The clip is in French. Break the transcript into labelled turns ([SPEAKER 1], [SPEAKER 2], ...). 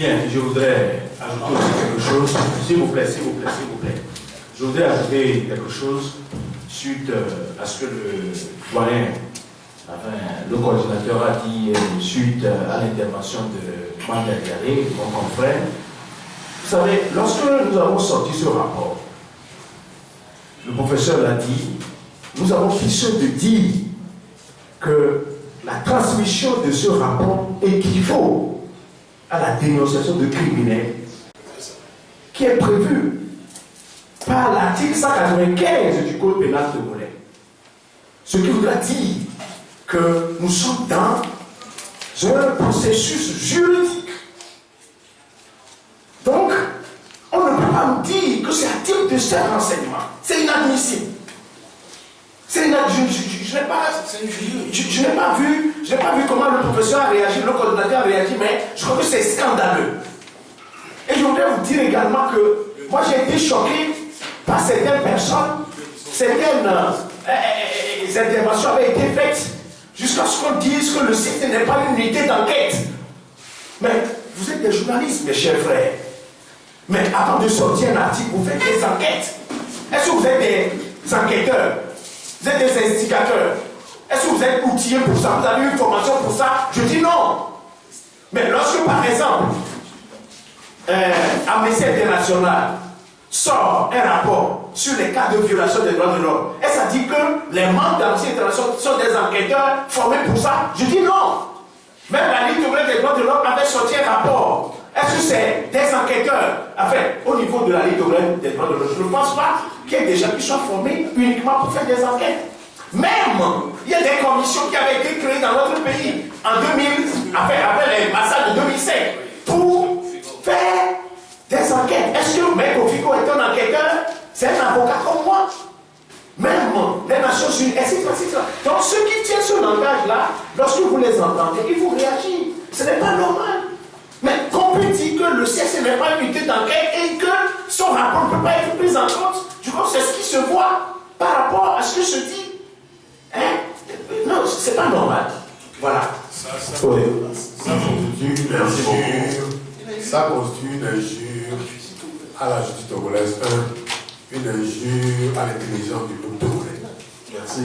[SPEAKER 1] Bien, je voudrais ajouter aussi quelque chose. S'il vous plaît, s'il vous plaît, s'il vous plaît. Je voudrais ajouter quelque chose suite à ce que le doyen, enfin, le coordinateur a dit suite à l'intervention de Mandariaré, mon confrère. Vous savez, lorsque nous avons sorti ce rapport, le professeur l'a dit, nous avons pris soin de dire que la transmission de ce rapport équivaut à la dénonciation de criminels qui est prévue par l'article 195 du Code pénal togolais. Ce qui voudra dire que nous sommes dans un processus juridique. Donc, on ne peut pas nous dire que c'est à titre de ce renseignement. C'est inadmissible. C'est inadmissible. Je n'ai pas vu comment le professeur a réagi, le coordinateur a réagi, mais je crois que c'est scandaleux. Et je voudrais vous dire également que moi j'ai été choqué par certaines personnes, certaines interventions avaient été faites jusqu'à ce qu'on dise que le site n'est pas une unité d'enquête. Mais vous êtes des journalistes, mes chers frères. Mais avant de sortir un article, vous faites des enquêtes. Est-ce que vous êtes des enquêteurs? Vous êtes des instigateurs? Est-ce que vous êtes outillés pour ça? Vous avez une formation pour ça? Je dis non. Mais lorsque, par exemple, Amnesty International sort un rapport sur les cas de violation des droits de l'homme, et ça dit que les membres d'Amnesty International sont des enquêteurs formés pour ça, je dis non. Même la Ligue des droits de l'homme avait sorti un rapport. Est-ce que c'est des enquêteurs? Enfin, au niveau de la Ligue des droits de l'homme, je ne pense pas qu'il y ait des gens qui soient formés uniquement pour faire des enquêtes. Même, il y a des commissions qui avaient été créées dans notre pays en 2000, après les massacres de 2005, pour faire des enquêtes. Est-ce que M. Fico est un enquêteur? C'est un avocat comme moi. Même les Nations Unies, etc. Donc ceux qui tiennent ce langage-là, lorsque vous les entendez, ils vous réagissent. Ce n'est pas normal. Mais qu'on peut dire que le CSC n'est pas une unité d'enquête et que son rapport ne peut pas être pris en compte, je crois que c'est ce qui se voit par rapport à ce que se dit. Hein? Non, c'est pas normal. Voilà.
[SPEAKER 2] Ça constitue une injure à la justice togolaise, une injure à l'intelligence du peuple togolais.
[SPEAKER 1] Merci.